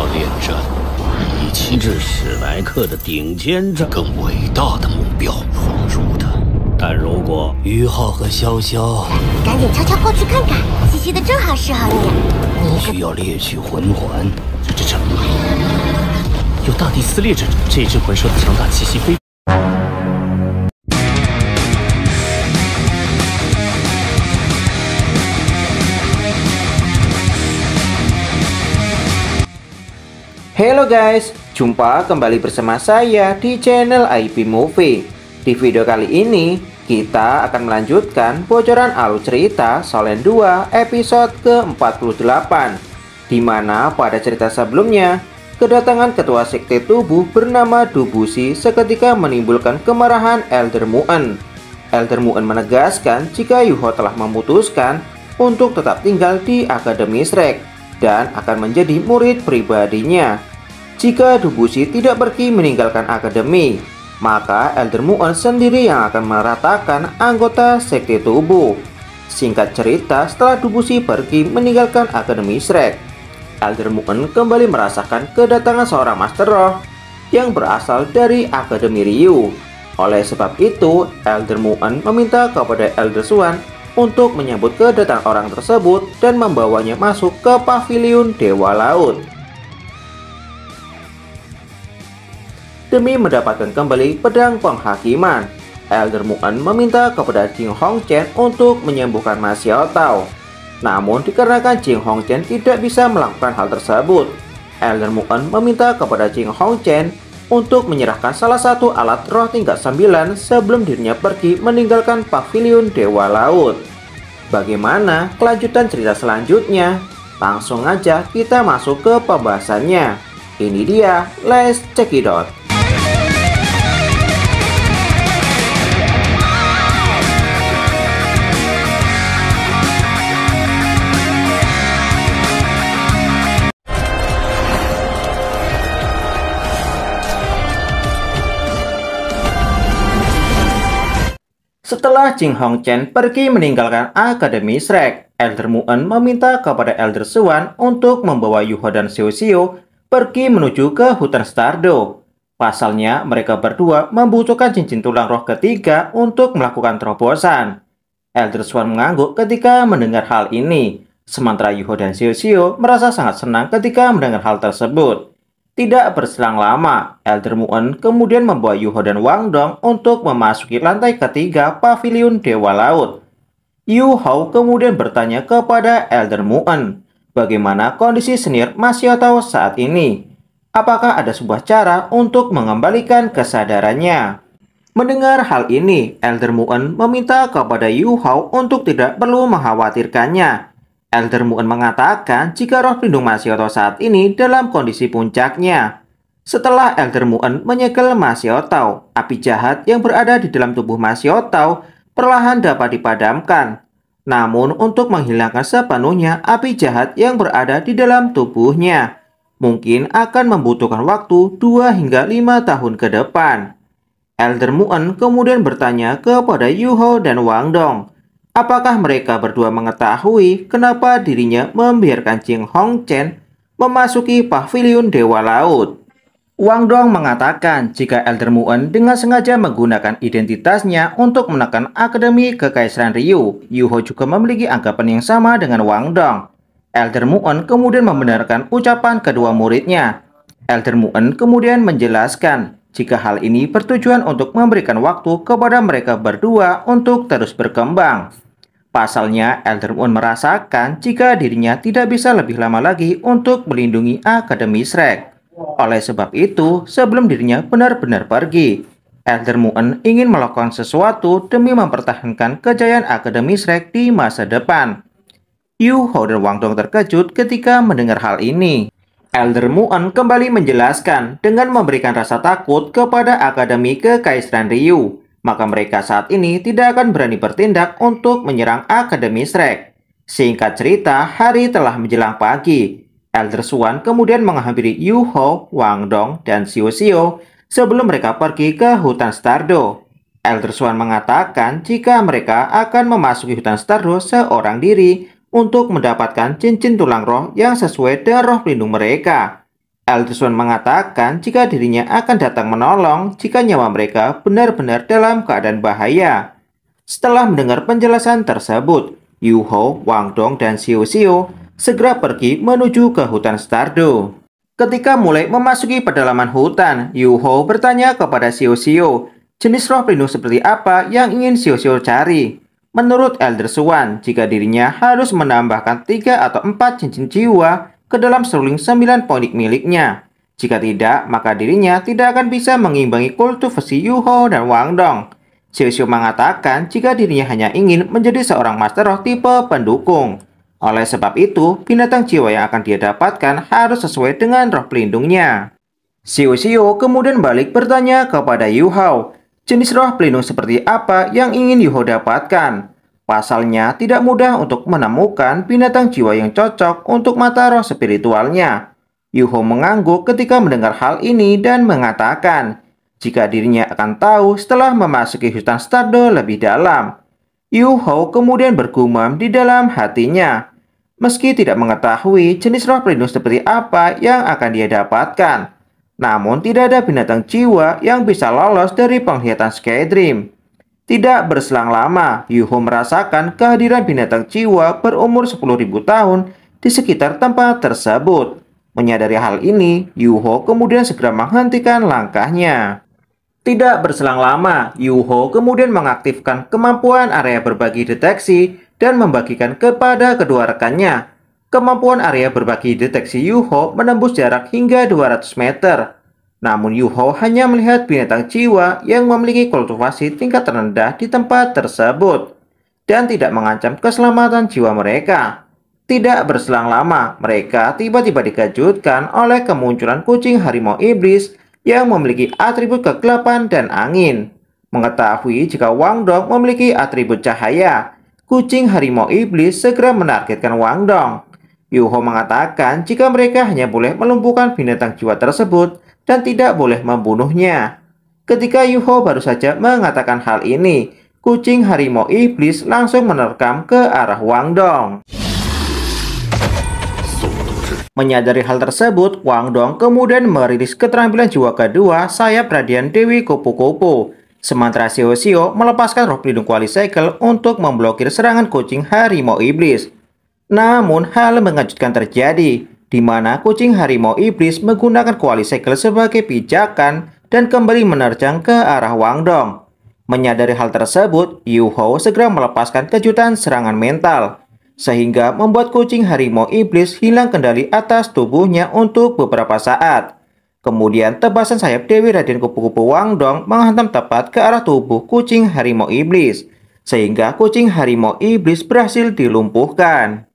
要恋战17至史莱克的顶尖战，更伟大的目标闯入的。但如果于浩和潇潇，赶紧悄悄过去看看，西西的正好适合你。你需要猎取魂环，这有大地撕裂者这只魂兽的强大气息非。Hello guys, jumpa kembali bersama saya di channel IP Movie. Di video kali ini, kita akan melanjutkan bocoran alur cerita Solen 2 episode ke-48, di mana pada cerita sebelumnya, kedatangan ketua sekte tubuh bernama Dubushi seketika menimbulkan kemarahan Elder Mu'en. Elder Mu'en menegaskan jika Yuho telah memutuskan untuk tetap tinggal di Akademi Shrek dan akan menjadi murid pribadinya. Jika Dubushi tidak pergi meninggalkan akademi, maka Elder Mu'en sendiri yang akan meratakan anggota sekte tubuh. Singkat cerita, setelah Dubushi pergi meninggalkan Akademi Shrek, Elder Mu'en kembali merasakan kedatangan seorang Master Roh yang berasal dari Akademi Ryu. Oleh sebab itu, Elder Mu'en meminta kepada Elder Swan untuk menyambut kedatangan orang tersebut dan membawanya masuk ke pavilion Dewa Laut. Demi mendapatkan kembali pedang penghakiman, Elder Mu'en meminta kepada Jing Hongchen untuk menyembuhkan Ma Xiaotao. Namun dikarenakan Jing Hongchen tidak bisa melakukan hal tersebut, Elder Mu'en meminta kepada Jing Hongchen untuk menyerahkan salah satu alat roh tingkat 9 sebelum dirinya pergi meninggalkan pavilion Dewa Laut. Bagaimana kelanjutan cerita selanjutnya? Langsung aja kita masuk ke pembahasannya. Ini dia, let's check it out. Setelah Jing Hongchen pergi meninggalkan Akademi Shrek, Elder Mu'en meminta kepada Elder Swan untuk membawa Yuho dan Xiao Xiao pergi menuju ke hutan Stardo. Pasalnya, mereka berdua membutuhkan cincin tulang roh ketiga untuk melakukan terobosan. Elder Swan mengangguk ketika mendengar hal ini, sementara Yuho dan Xiao Xiao merasa sangat senang ketika mendengar hal tersebut. Tidak berselang lama, Elder Mu'en kemudian membawa Yuho dan Wang Dong untuk memasuki lantai ketiga pavilion Dewa Laut. Yuho kemudian bertanya kepada Elder Mu'en, bagaimana kondisi senior Ma Xiaotao saat ini? Apakah ada sebuah cara untuk mengembalikan kesadarannya? Mendengar hal ini, Elder Mu'en meminta kepada Yuho untuk tidak perlu mengkhawatirkannya. Elder Mu'en mengatakan jika roh pelindung Ma Xiaotao saat ini dalam kondisi puncaknya. Setelah Elder Mu'en menyegel Ma Xiaotao, api jahat yang berada di dalam tubuh Ma Xiaotao perlahan dapat dipadamkan. Namun untuk menghilangkan sepenuhnya api jahat yang berada di dalam tubuhnya, mungkin akan membutuhkan waktu 2 hingga 5 tahun ke depan. Elder Mu'en kemudian bertanya kepada Yuho dan Wang Dong, apakah mereka berdua mengetahui kenapa dirinya membiarkan Jing Hongchen memasuki pavilion Dewa Laut? Wang Dong mengatakan jika Elder Mu'en dengan sengaja menggunakan identitasnya untuk menekan Akademi Kekaisaran Ryu. Yuho juga memiliki anggapan yang sama dengan Wang Dong. Elder Mu'en kemudian membenarkan ucapan kedua muridnya. Elder Mu'en kemudian menjelaskan jika hal ini bertujuan untuk memberikan waktu kepada mereka berdua untuk terus berkembang. Pasalnya, Elder Mu'en merasakan jika dirinya tidak bisa lebih lama lagi untuk melindungi Akademi Shrek. Oleh sebab itu, sebelum dirinya benar-benar pergi, Elder Mu'en ingin melakukan sesuatu demi mempertahankan kejayaan Akademi Shrek di masa depan. Yuho dan Wang Dong terkejut ketika mendengar hal ini. Elder Mu'en kembali menjelaskan dengan memberikan rasa takut kepada Akademi Kekaisaran Ryu, maka mereka saat ini tidak akan berani bertindak untuk menyerang Akademi Shrek. Singkat cerita, hari telah menjelang pagi. Elder Swan kemudian menghampiri Yuho, Wang Dong, dan Xiao Xiao sebelum mereka pergi ke hutan Stardo. Elder Swan mengatakan jika mereka akan memasuki hutan Stardo seorang diri untuk mendapatkan cincin tulang roh yang sesuai dengan roh pelindung mereka. Elder Swan mengatakan jika dirinya akan datang menolong jika nyawa mereka benar-benar dalam keadaan bahaya. Setelah mendengar penjelasan tersebut, Yu Hao, Wang Dong, dan Xiao Xiao segera pergi menuju ke hutan Stardew. Ketika mulai memasuki pedalaman hutan, Yu Hao bertanya kepada Xiao Xiao, jenis roh pelindung seperti apa yang ingin Xiao Xiao cari. Menurut Elder Swan, jika dirinya harus menambahkan 3 atau 4 cincin jiwa ke dalam seruling 9 ponik miliknya. Jika tidak, maka dirinya tidak akan bisa mengimbangi kultivasi Yu Hao dan Wang Dong. Xiao Xiao mengatakan jika dirinya hanya ingin menjadi seorang master roh tipe pendukung. Oleh sebab itu, binatang jiwa yang akan dia dapatkan harus sesuai dengan roh pelindungnya. Xiao Xiao kemudian balik bertanya kepada Yu Hao, jenis roh pelindung seperti apa yang ingin Yu Hao dapatkan. Pasalnya tidak mudah untuk menemukan binatang jiwa yang cocok untuk mata roh spiritualnya. Yu Hao mengangguk ketika mendengar hal ini dan mengatakan jika dirinya akan tahu setelah memasuki hutan Stardew lebih dalam. Yu Hao kemudian bergumam di dalam hatinya. Meski tidak mengetahui jenis roh pelindung seperti apa yang akan dia dapatkan, namun tidak ada binatang jiwa yang bisa lolos dari penglihatan Skydream. Tidak berselang lama, Yu Hao merasakan kehadiran binatang jiwa berumur 10.000 tahun di sekitar tempat tersebut. Menyadari hal ini, Yu Hao kemudian segera menghentikan langkahnya. Tidak berselang lama, Yu Hao kemudian mengaktifkan kemampuan area berbagi deteksi dan membagikan kepada kedua rekannya. Kemampuan area berbagi deteksi Yu Hao menembus jarak hingga 200 meter. Namun Yu Hao hanya melihat binatang jiwa yang memiliki kultivasi tingkat rendah di tempat tersebut dan tidak mengancam keselamatan jiwa mereka. Tidak berselang lama, mereka tiba-tiba dikejutkan oleh kemunculan kucing harimau iblis yang memiliki atribut kegelapan dan angin. Mengetahui jika Wang Dong memiliki atribut cahaya, kucing harimau iblis segera menargetkan Wang Dong. Yu Hao mengatakan jika mereka hanya boleh melumpuhkan binatang jiwa tersebut dan tidak boleh membunuhnya. Ketika Yu Hao baru saja mengatakan hal ini, kucing harimau iblis langsung menerkam ke arah Wang Dong. Menyadari hal tersebut, Wang Dong kemudian merilis keterampilan jiwa kedua sayap radian Dewi Kupu-Kupu. Sementara Xiao Xiao melepaskan roh pelindung Kuali Cycle untuk memblokir serangan kucing harimau iblis. Namun hal mengejutkan terjadi, di mana kucing harimau iblis menggunakan Kuali Cycle sebagai pijakan dan kembali menerjang ke arah Wang Dong. Menyadari hal tersebut, Yu Hao segera melepaskan kejutan serangan mental, sehingga membuat kucing harimau iblis hilang kendali atas tubuhnya untuk beberapa saat. Kemudian tebasan sayap Dewi Radian Kupu-Kupu Wang Dong menghantam tepat ke arah tubuh kucing harimau iblis, sehingga kucing harimau iblis berhasil dilumpuhkan.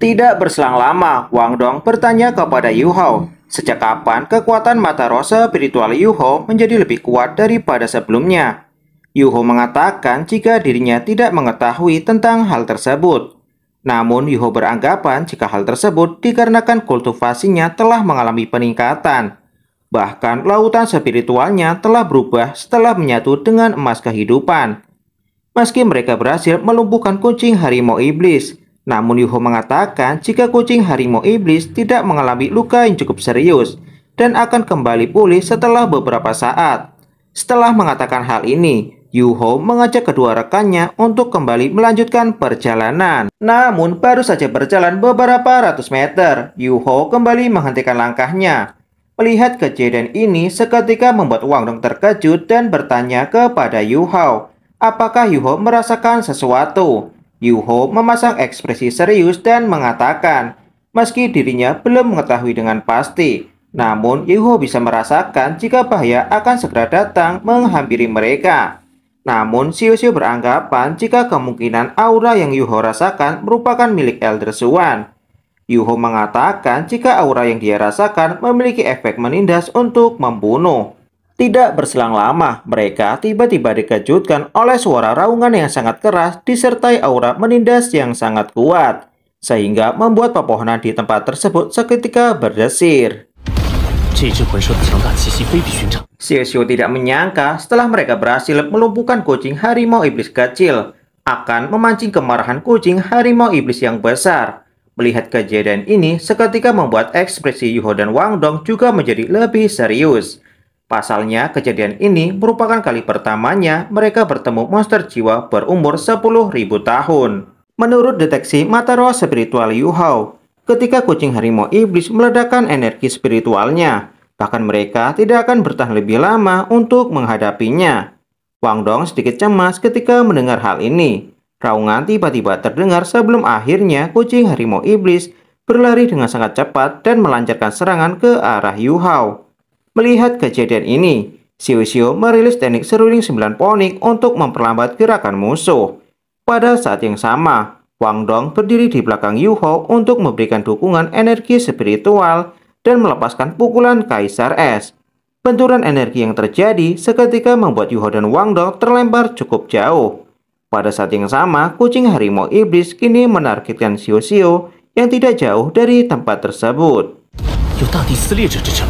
Tidak berselang lama, Wang Dong bertanya kepada Yu Hao, sejak kapan kekuatan mata roh spiritual Yu Hao menjadi lebih kuat daripada sebelumnya. Yu Hao mengatakan jika dirinya tidak mengetahui tentang hal tersebut. Namun Yu Hao beranggapan jika hal tersebut dikarenakan kultivasinya telah mengalami peningkatan. Bahkan lautan spiritualnya telah berubah setelah menyatu dengan emas kehidupan. Meski mereka berhasil melumpuhkan kucing harimau iblis, namun Yu Hao mengatakan jika kucing harimau iblis tidak mengalami luka yang cukup serius dan akan kembali pulih setelah beberapa saat. Setelah mengatakan hal ini, Yu Hao mengajak kedua rekannya untuk kembali melanjutkan perjalanan. Namun baru saja berjalan beberapa ratus meter, Yu Hao kembali menghentikan langkahnya. Melihat kejadian ini seketika membuat Wang Dong terkejut dan bertanya kepada Yu Hao, apakah Yu Hao merasakan sesuatu? Yu Hao memasang ekspresi serius dan mengatakan, meski dirinya belum mengetahui dengan pasti, namun Yu Hao bisa merasakan jika bahaya akan segera datang menghampiri mereka. Namun Xiao Xiao beranggapan jika kemungkinan aura yang Yu Hao rasakan merupakan milik Elder Swan. Yu Hao mengatakan jika aura yang dia rasakan memiliki efek menindas untuk membunuh. Tidak berselang lama, mereka tiba-tiba dikejutkan oleh suara raungan yang sangat keras disertai aura menindas yang sangat kuat, sehingga membuat pepohonan di tempat tersebut seketika berdesir. Xiao Xiao tidak menyangka setelah mereka berhasil melumpuhkan kucing harimau iblis kecil, akan memancing kemarahan kucing harimau iblis yang besar. Melihat kejadian ini seketika membuat ekspresi Yuho dan Wang Dong juga menjadi lebih serius. Pasalnya, kejadian ini merupakan kali pertamanya mereka bertemu monster jiwa berumur 10.000 tahun. Menurut deteksi mata roh spiritual Yuho, ketika kucing harimau iblis meledakkan energi spiritualnya, bahkan mereka tidak akan bertahan lebih lama untuk menghadapinya. Wang Dong sedikit cemas ketika mendengar hal ini. Raungan tiba-tiba terdengar sebelum akhirnya kucing harimau iblis berlari dengan sangat cepat dan melancarkan serangan ke arah Yuho. Melihat kejadian ini, Xiao Xiao merilis teknik seruling 9 ponik untuk memperlambat gerakan musuh. Pada saat yang sama, Wang Dong berdiri di belakang Yuho untuk memberikan dukungan energi spiritual dan melepaskan pukulan Kaisar Es. Benturan energi yang terjadi seketika membuat Yuho dan Wang Dong terlempar cukup jauh. Pada saat yang sama, kucing harimau iblis kini menargetkan Xiao Xiao yang tidak jauh dari tempat tersebut. 有大地撕裂者之称。